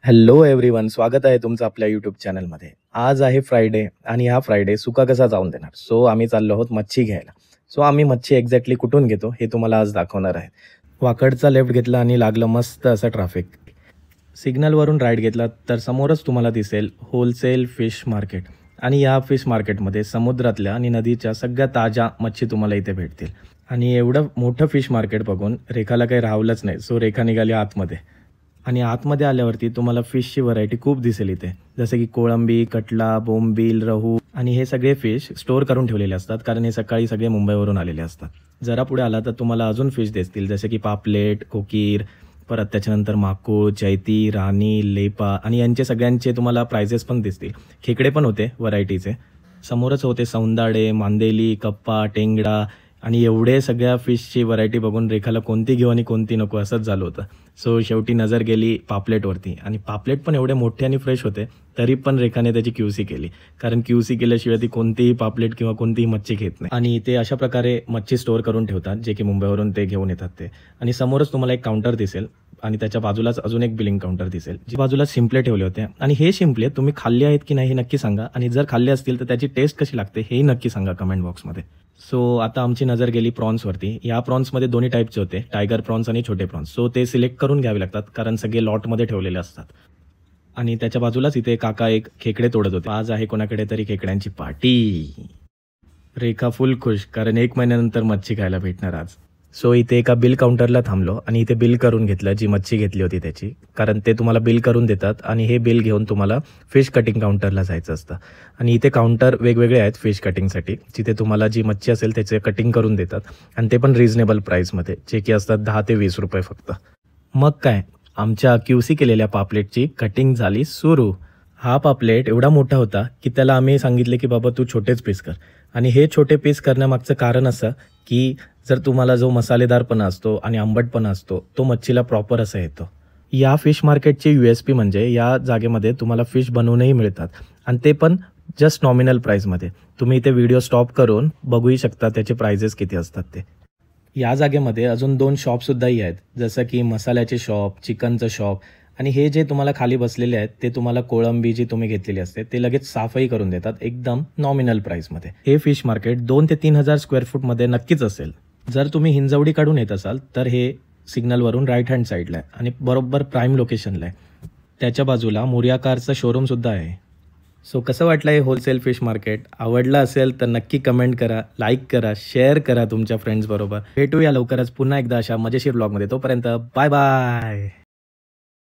Hello everyone, स्वागत आहे तुमचं आपल्या यूट्यूब चॅनलमध्ये. आज आहे फ्रायडे आणि हा फ्रायडे सुका कसा जाऊन देणार. सो आम्ही चाललो आहोत मच्छी घ्यायला. सो आम्ही मच्छी एक्झॅक्टली कुठून घेतो हे तुम्हाला आज दाखवणार आहे. वाकडचा लेफ्ट घेतला आणि लागलं मस्त असं ट्रॅफिक. सिग्नलवरून राईट घेतला तर समोरच तुम्हाला दिसेल होलसेल फिश मार्केट. आणि या फिश मार्केटमध्ये समुद्रातल्या आणि नदीच्या सगळ्या ताज्या मच्छी तुम्हाला इथे भेटतील. आणि एवढं मोठं फिश मार्केट बघून रेखाला काही राहवलंच नाही. सो रेखा निघाली आतमध्ये. आणि आतमध्ये आल्यावरती तुम्हाला फिशची व्हरायटी खूप दिसेल इथे, जसे की कोळंबी, कटला, बोंबील, रहू. आणि हे सगळे फिश स्टोअर करून ठेवलेले असतात, कारण हे सकाळी सगळे मुंबईवरून आलेले असतात. जरा पुढे आला तर तुम्हाला अजून फिश दिसतील, जसे की पापलेट, कोकीर, परत त्याच्यानंतर माकुळ, जैती, राणी, लेपा. आणि यांचे सगळ्यांचे तुम्हाला प्राइजेस पण दिसतील. खेकडे पण होते व्हरायटीचे. समोरच होते सौंदाडे, मांदेली, कप्पा, टेंगडा. आणि एवढे सगळ्या फिशची व्हरायटी बघून रेखाला कोणती घेऊ आणि कोणती नको असंच झालं होतं. सो शेवटी नजर गेली पापलेटवरती. आणि पापलेट पण एवढे मोठे आणि फ्रेश होते, तरी पण रेखाने त्याची क्यूसी केली, कारण क्यूसी केल्याशिवाय ती कोणतीही पापलेट किंवा कोणतीही मच्छी घेत नाही. आणि ते अशा प्रकारे मच्छी स्टोअर करून ठेवतात, जे की मुंबईवरून ते घेऊन येतात ते. आणि समोरच तुम्हाला एक काउंटर दिसेल आणि त्याच्या बाजूलाच अजून एक बिलिंग काउंटर दिसेल, जी बाजूला शिंपले ठेवले होते. आणि हे शिंपले तुम्ही खाल्ले आहेत की नाही हे नक्की सांगा. आणि जर खाल्ले असतील तर त्याची टेस्ट कशी लागते हेही नक्की सांगा कमेंट बॉक्समध्ये. सो आता आमची नजर गेली प्रॉन्सवरती. या प्रॉन्समध्ये दोन्ही टाईपचे होते, टायगर प्रॉन्स आणि छोटे प्रॉन्स. सो ते सिलेक्ट करून घ्यावे लागतात, कारण सगळे लॉटमध्ये ठेवलेले असतात. आणि त्याच्या बाजूलाच इथे काका एक खेकडे तोडत होते. आज आहे कोणाकडे तरी खेकड्यांची पार्टी. रेखा फुल खुश, कारण 1 महिन्यानंतर मच्छी खायला भेटणार आज. सो इथे एका बिल काउंटरला थांबलो आणि इथे बिल करून घेतलं, जी मच्छी घेतली होती त्याची. कारण ते तुम्हाला बिल करून देतात आणि हे बिल घेऊन तुम्हाला फिश कटिंग काउंटरला जायचं असतं. आणि इथे काउंटर वेगवेगळे आहेत फिश कटिंगसाठी, जिथे तुम्हाला जी मच्छी असेल त्याचे कटिंग करून देतात. आणि ते पण रिझनेबल प्राईसमध्ये, जे की असतात 10 ते 20 रुपये फक्त. मग काय, आमच्या क्यूसी केलेल्या पापलेटची कटिंग झाली सुरू. हा पापलेट एवढा मोठा होता की त्याला आम्ही सांगितले की बाबा तू छोटेच पीस कर. आणि हे छोटे पीस करण्यामागचं कारण असं की जर तुम्हाला जो मसालेदारपणा असतो आणि आंबटपणा असतो तो मच्छीला प्रॉपर असा येतो. या फिश मार्केटची USP म्हणजे या जागेमध्ये तुम्हाला फिश बनवूनही मिळतात, आणि ते पण जस्ट नॉमिनल प्राईसमध्ये. तुम्ही इथे व्हिडिओ स्टॉप करून बघूही शकता त्याचे प्राइजेस किती असतात ते. या जागेमध्ये अजून 2 शॉपसुद्धाही आहेत, जसं की मसाल्याचे शॉप, चिकनचं शॉप. आणि हे जे तुम्हाला खाली बसलेले आहेत ते तुम्हाला कोळंबी जी तुम्ही घेतलेली असते ते लगेच साफही करून देतात, एकदम नॉमिनल प्राईसमध्ये. हे फिश मार्केट 2 ते 3 हजार स्क्वेअर फूटमध्ये नक्कीच असेल. जर तुम्ही हिंजवडी काढून येत असाल तर हे सिग्नलवरून राईट हँड साईडला आहे आणि बरोबर प्राईम लोकेशनला आहे. त्याच्या बाजूला मोरिया कारचं शोरूमसुद्धा आहे. सो कसं वाटलं हे होलसेल फिश मार्केट? आवडलं असेल तर नक्की कमेंट करा, लाईक करा, शेअर करा तुमच्या फ्रेंड्सबरोबर. भेटूया लवकरच पुन्हा एकदा अशा मजेशीर ब्लॉगमध्ये. तोपर्यंत बाय बाय.